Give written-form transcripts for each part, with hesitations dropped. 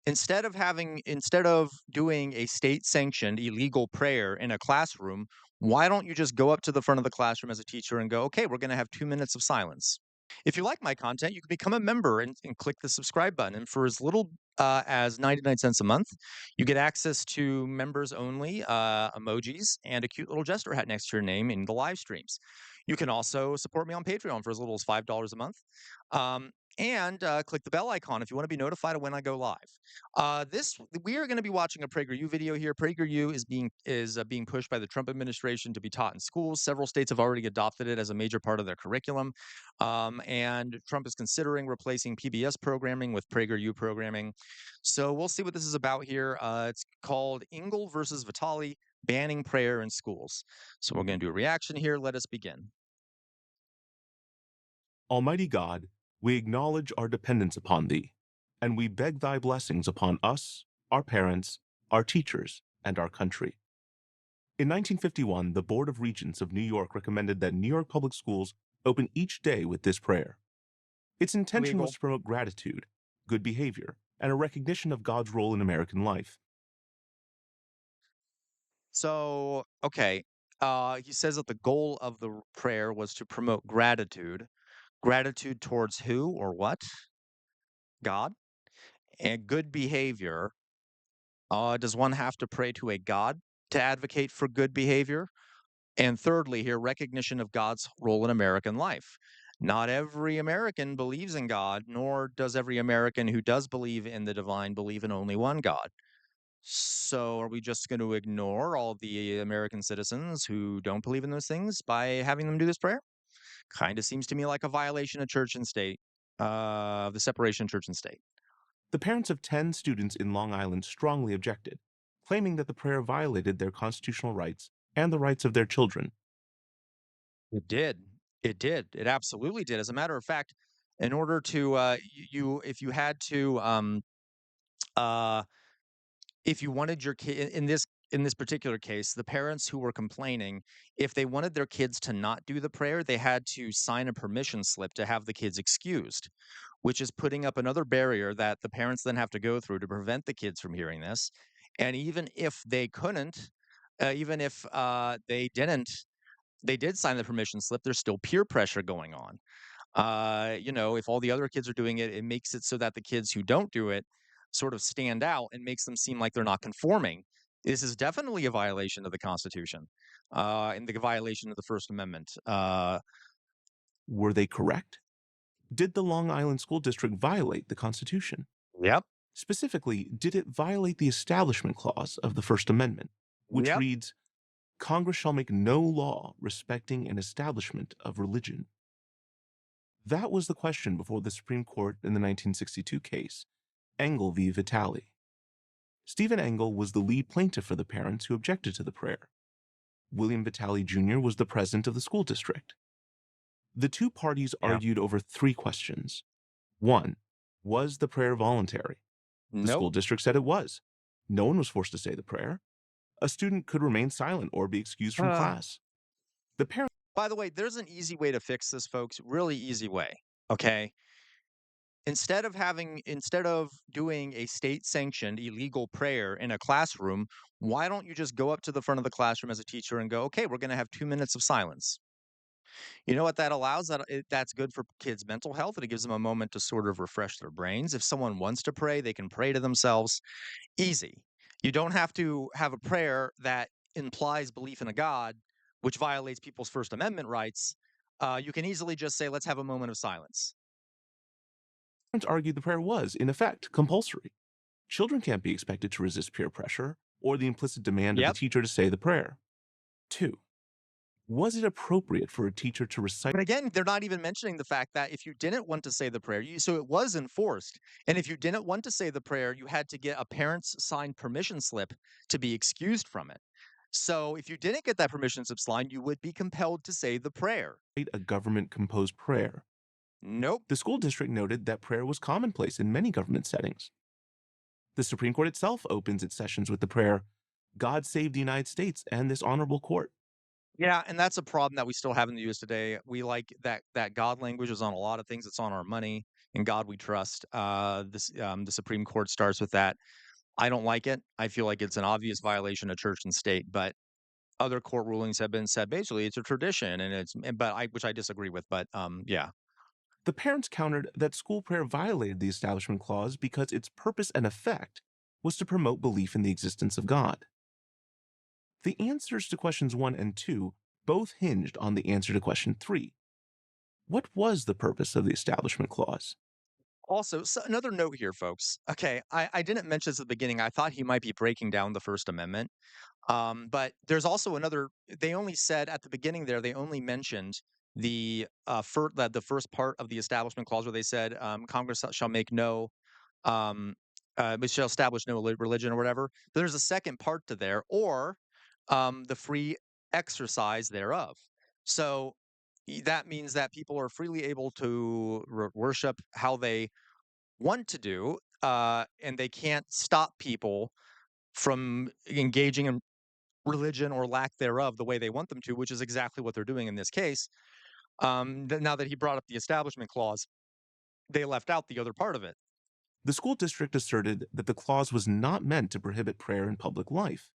Instead of doing a state-sanctioned illegal prayer in a classroom, why don't you just go up to the front of the classroom as a teacher and go, "Okay, we're gonna have 2 minutes of silence." If you like my content, you can become a member and click the subscribe button, and for as little, as 99 cents a month, you get access to members only, emojis and a cute little jester hat next to your name in the live streams. You can also support me on Patreon for as little as $5 a month. And click the bell icon if you want to be notified of when I go live. This We are going to be watching a PragerU video here. PragerU is being pushed by the Trump administration to be taught in schools. Several states have already adopted it as a major part of their curriculum, and Trump is considering replacing PBS programming with PragerU programming. So we'll see what this is about here. It's called Engel versus Vitali: Banning Prayer in Schools. So we're going to do a reaction here. Let us begin. Almighty God, we acknowledge our dependence upon Thee, and we beg Thy blessings upon us, our parents, our teachers, and our country. In 1951, the Board of Regents of New York recommended that New York public schools open each day with this prayer. Its intention was Illegal. to promote gratitude, good behavior, and a recognition of God's role in American life. So, okay. He says that the goal of the prayer was to promote gratitude. Gratitude towards who or what? God. And good behavior. Does one have to pray to a God to advocate for good behavior? And thirdly, here, recognition of God's role in American life. Not every American believes in God, nor does every American who does believe in the divine believe in only one God. So are we just going to ignore all the American citizens who don't believe in those things by having them do this prayer? Kind of seems to me like a violation of church and state, the separation of church and state. The parents of 10 students in Long Island strongly objected, claiming that the prayer violated their constitutional rights and the rights of their children. It did. It did. It absolutely did. As a matter of fact, in order to if you had to uh if you wanted your kid in this particular case, the parents who were complaining, if they wanted their kids to not do the prayer, they had to sign a permission slip to have the kids excused, which is putting up another barrier that the parents then have to go through to prevent the kids from hearing this. And even if they couldn't, even if they didn't, they did sign the permission slip, there's still peer pressure going on. If all the other kids are doing it, it makes it so that the kids who don't do it sort of stand out and makes them seem like they're not conforming. This is definitely a violation of the Constitution, and the violation of the First Amendment. Were they correct? Did the Long Island School District violate the Constitution? Yep. Specifically, did it violate the Establishment Clause of the First Amendment, which Yep. reads, Congress shall make no law respecting an establishment of religion? That was the question before the Supreme Court in the 1962 case, Engel v. Vitale. Stephen Engel was the lead plaintiff for the parents who objected to the prayer. William Vitale Jr. was the president of the school district. The two parties Yeah. argued over three questions. One, was the prayer voluntary? The Nope. school district said it was. No one was forced to say the prayer. A student could remain silent or be excused from Uh, class. The parents by the way, there's an easy way to fix this, folks. Really easy way. Okay. Instead of doing a state-sanctioned illegal prayer in a classroom, why don't you just go up to the front of the classroom as a teacher and go, "Okay, we're gonna have 2 minutes of silence." You know what that allows? That's good for kids' mental health, and it gives them a moment to sort of refresh their brains. If someone wants to pray, they can pray to themselves. Easy. You don't have to have a prayer that implies belief in a God, which violates people's First Amendment rights. You can easily just say, "Let's have a moment of silence." argued the prayer was, in effect, compulsory. Children can't be expected to resist peer pressure or the implicit demand of the Yep. teacher to say the prayer. Two, was it appropriate for a teacher to recite But again, they're not even mentioning the fact that if you didn't want to say the prayer, so it was enforced. And if you didn't want to say the prayer, you had to get a parent's signed permission slip to be excused from it. So if you didn't get that permission slip signed, you would be compelled to say the prayer. a government-composed prayer? Nope. The school district noted that prayer was commonplace in many government settings. The Supreme Court itself opens its sessions with the prayer, God save the United States and this honorable court. Yeah, and that's a problem that we still have in the US today. We like that God language is on a lot of things. It's on our money. "In God We Trust." The Supreme Court starts with that. I don't like it. I feel like it's an obvious violation of church and state, but other court rulings have been said basically it's a tradition and but which I disagree with, but yeah. The parents countered that school prayer violated the Establishment Clause because its purpose and effect was to promote belief in the existence of God. The answers to questions 1 and 2 both hinged on the answer to question 3. What was the purpose of the Establishment Clause? Also, so another note here, folks. Okay, I didn't mention this at the beginning. I thought he might be breaking down the First Amendment. But there's also another. They only said at the beginning there. They only mentioned the first part of the Establishment Clause where they said Congress shall make no we shall establish no religion or whatever. But there's a second part to there, or the free exercise thereof. So that means that people are freely able to worship how they want to do, and they can't stop people from engaging in religion or lack thereof the way they want them to, which is exactly what they're doing in this case. Now that he brought up the Establishment Clause, they left out the other part of it. The school district asserted that the clause was not meant to prohibit prayer in public life.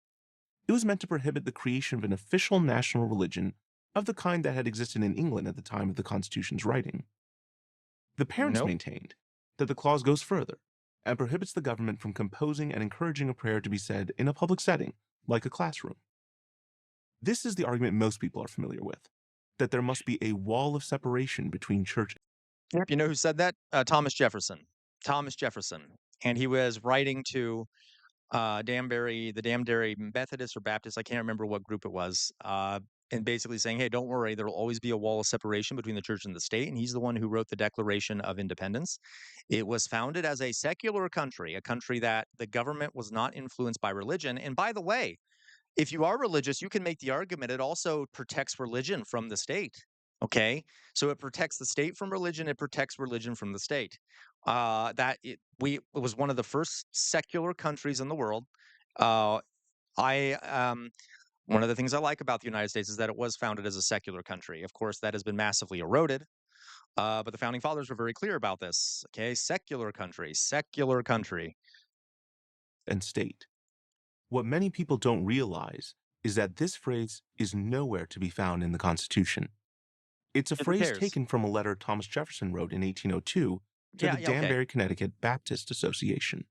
It was meant to prohibit the creation of an official national religion of the kind that had existed in England at the time of the Constitution's writing. The parents Nope. maintained that the clause goes further and prohibits the government from composing and encouraging a prayer to be said in a public setting, like a classroom. This is the argument most people are familiar with, that there must be a wall of separation between church. Yep. You know who said that? Thomas Jefferson. Thomas Jefferson. And he was writing to the Danbury Methodist or Baptist, I can't remember what group it was, and basically saying, hey, don't worry, there will always be a wall of separation between the church and the state. And he's the one who wrote the Declaration of Independence. It was founded as a secular country, a country that the government was not influenced by religion. And by the way, if you are religious, you can make the argument it also protects religion from the state. Okay, so it protects the state from religion. It protects religion from the state. It was one of the first secular countries in the world. Uh, I One of the things I like about the United States is that it was founded as a secular country. Of course, that has been massively eroded. But the founding fathers were very clear about this. Okay, secular country, secular country. And state. What many people don't realize is that this phrase is nowhere to be found in the Constitution. It's a Who phrase cares? taken from a letter Thomas Jefferson wrote in 1802 to the Yeah, yeah, okay. Danbury, Connecticut Baptist Association.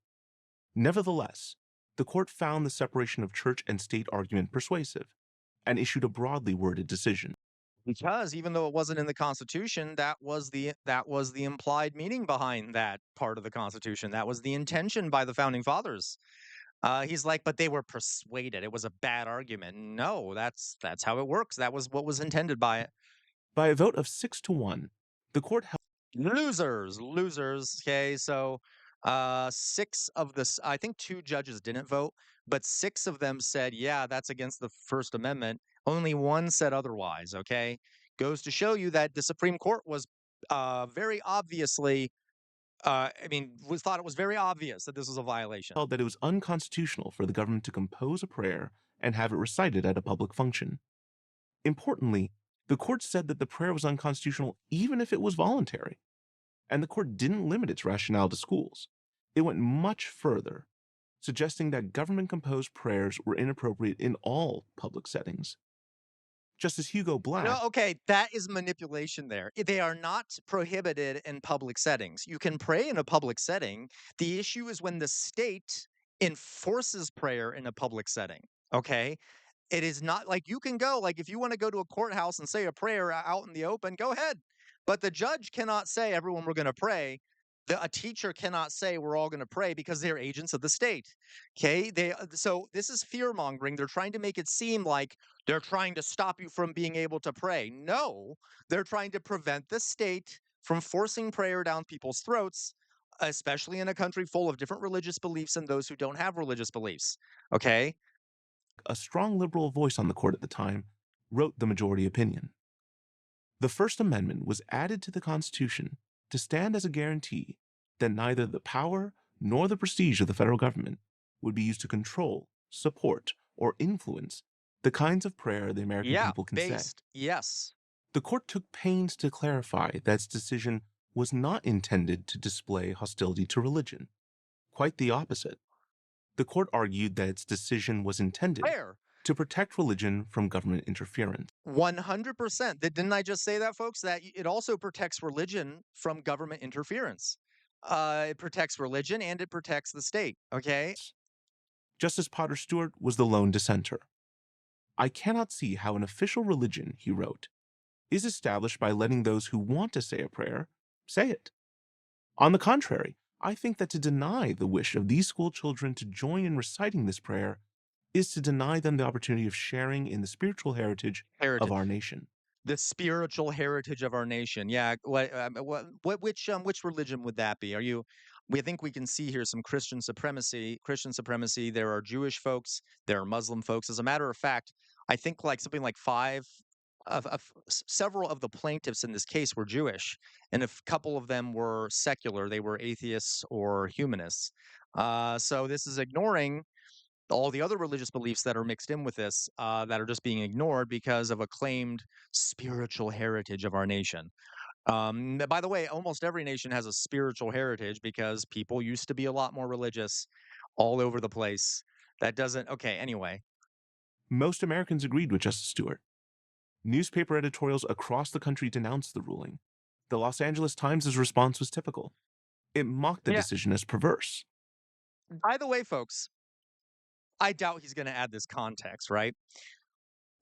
Nevertheless, the court found the separation of church and state argument persuasive and issued a broadly worded decision. Because even though it wasn't in the Constitution, that was the implied meaning behind that part of the Constitution. That was the intention by the founding fathers. He's like, but they were persuaded. It was a bad argument. No, that's how it works. That was what was intended by it. By a vote of 6-1, the court held Losers, losers. Okay, so six of this, I think two judges didn't vote, but six of them said, yeah, that's against the First Amendment. Only one said otherwise. Okay, goes to show you that the Supreme Court was very obviously, was thought it was very obvious that this was a violation. that it was unconstitutional for the government to compose a prayer and have it recited at a public function. Importantly, the court said that the prayer was unconstitutional even if it was voluntary. And the court didn't limit its rationale to schools. It went much further, suggesting that government composed prayers were inappropriate in all public settings. Justice Hugo No, Black okay, that is manipulation there. They are not prohibited in public settings. You can pray in a public setting. The issue is when the state enforces prayer in a public setting. Okay. It is not like you can go, like if you want to go to a courthouse and say a prayer out in the open, go ahead. But the judge cannot say, everyone, we're going to pray. A teacher cannot say we're all going to pray because they're agents of the state. Okay. So this is fear mongering. They're trying to make it seem like they're trying to stop you from being able to pray. No, they're trying to prevent the state from forcing prayer down people's throats, especially in a country full of different religious beliefs and those who don't have religious beliefs. Okay. a strong liberal voice on the court at the time, wrote the majority opinion. The First Amendment was added to the Constitution to stand as a guarantee that neither the power nor the prestige of the federal government would be used to control, support, or influence the kinds of prayer the American Yeah. people can say. Based. Yes. The court took pains to clarify that its decision was not intended to display hostility to religion. Quite the opposite. The court argued that its decision was intended Fair. to protect religion from government interference. 100%. Didn't I just say that, folks? That it also protects religion from government interference. It protects religion and it protects the state. Okay. Justice Potter Stewart was the lone dissenter. I cannot see how an official religion, he wrote, is established by letting those who want to say a prayer say it. On the contrary, I think that to deny the wish of these school children to join in reciting this prayer is to deny them the opportunity of sharing in the spiritual heritage of our Heritage. nation. The spiritual heritage of our nation. Yeah. Which religion would that be? Are you? We think we can see here some Christian supremacy. Christian supremacy. There are Jewish folks. There are Muslim folks. As a matter of fact, I think like something like five several of the plaintiffs in this case were Jewish, and a couple of them were secular. They were atheists or humanists. So this is ignoring all the other religious beliefs that are mixed in with this, that are just being ignored because of a claimed spiritual heritage of our nation. By the way, almost every nation has a spiritual heritage because people used to be a lot more religious all over the place. That doesn't, okay, anyway. Most Americans agreed with Justice Stewart. Newspaper editorials across the country denounced the ruling. The Los Angeles Times' response was typical. It mocked the Yeah. decision as perverse. By the way, folks, I doubt he's going to add this context, right?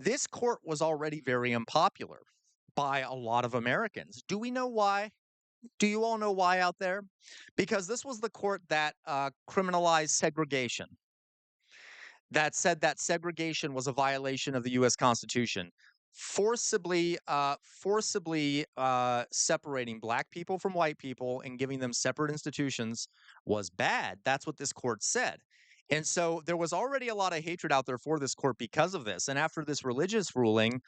This court was already very unpopular by a lot of Americans. Do we know why? Do you all know why out there? Because this was the court that criminalized segregation, that said that segregation was a violation of the U.S. Constitution, forcibly separating black people from white people and giving them separate institutions was bad. That's what this court said. And so there was already a lot of hatred out there for this court because of this. And after this religious ruling,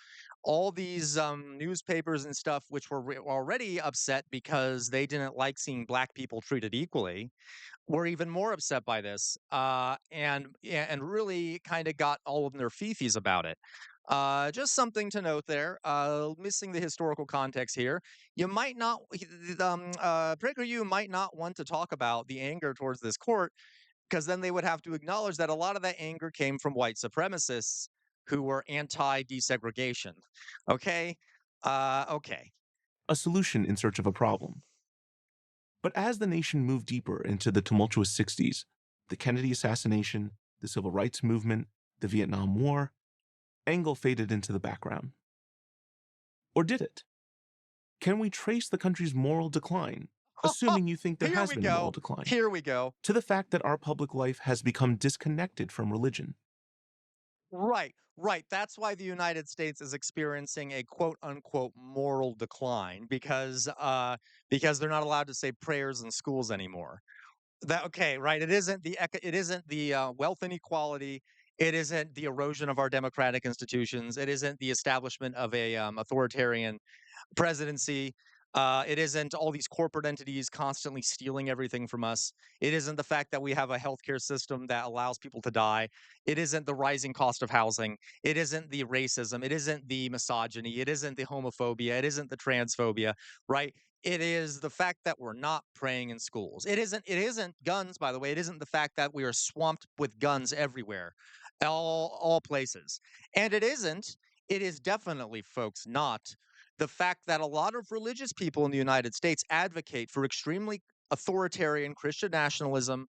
all these newspapers and stuff, which were already upset because they didn't like seeing black people treated equally, were even more upset by this, and really kind of got all of their fifis about it. Just something to note there. Missing the historical context here. You might not, PragerU might not want to talk about the anger towards this court because then they would have to acknowledge that a lot of that anger came from white supremacists who were anti-desegregation. Okay, okay. A solution in search of a problem. But as the nation moved deeper into the tumultuous 60s, the Kennedy assassination, the civil rights movement, the Vietnam War, Engel faded into the background. Or did it? Can we trace the country's moral decline, assuming you think there Here has we been a moral go. decline, Here we go. to the fact that our public life has become disconnected from religion? Right, right. That's why the United States is experiencing a quote unquote moral decline because they're not allowed to say prayers in schools anymore. That okay, right? It isn't the wealth inequality. It isn't the erosion of our democratic institutions. It isn't the establishment of a authoritarian presidency. It isn't all these corporate entities constantly stealing everything from us. It isn't the fact that we have a healthcare system that allows people to die. It isn't the rising cost of housing. It isn't the racism. It isn't the misogyny. It isn't the homophobia. It isn't the transphobia, right? It is the fact that we're not praying in schools. It isn't guns, by the way. It isn't the fact that we are swamped with guns everywhere, all places. And it is definitely, folks, not the fact that a lot of religious people in the United States advocate for extremely authoritarian Christian nationalism,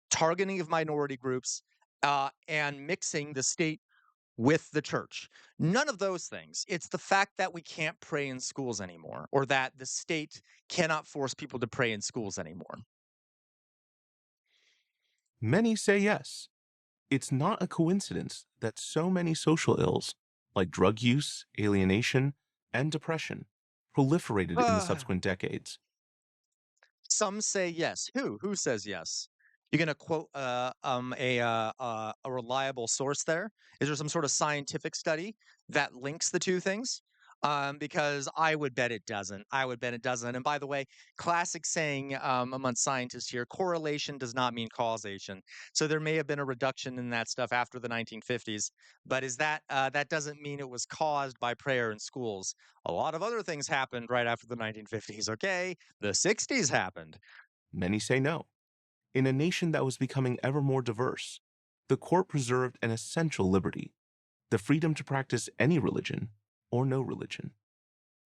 targeting of minority groups, and mixing the state with the church. None of those things. It's the fact that we can't pray in schools anymore, or that the state cannot force people to pray in schools anymore. Many say yes. It's not a coincidence that so many social ills, like drug use, alienation, and depression, proliferated in the subsequent decades. Some say yes. Who? Who says yes? You're going to quote a reliable source there? Is there some sort of scientific study that links the two things? Because I would bet it doesn't. I would bet it doesn't. And by the way, classic saying among scientists here: correlation does not mean causation. So there may have been a reduction in that stuff after the 1950s, but is that that doesn't mean it was caused by prayer in schools. A lot of other things happened right after the 1950s. Okay, the 60s happened. Many say no. In a nation that was becoming ever more diverse, the court preserved an essential liberty: the freedom to practice any religion or no religion.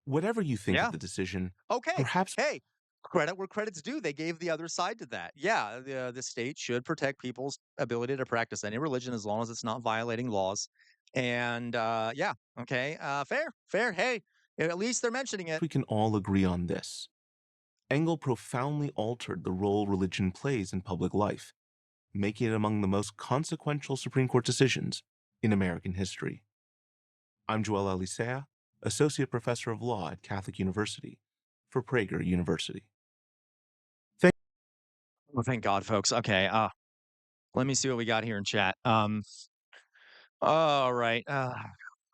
Whatever you think of Yeah. the decision, Okay. perhaps Hey, credit where credit's due. They gave the other side to that. Yeah, the state should protect people's ability to practice any religion as long as it's not violating laws. And yeah, okay, fair, fair. Hey, at least they're mentioning it. we can all agree on this. Engel profoundly altered the role religion plays in public life, making it among the most consequential Supreme Court decisions in American history. I'm Joel Elisea, Associate Professor of Law at Catholic University for Prager University. Thank Well, thank God, folks. Okay, let me see what we got here in chat. All right.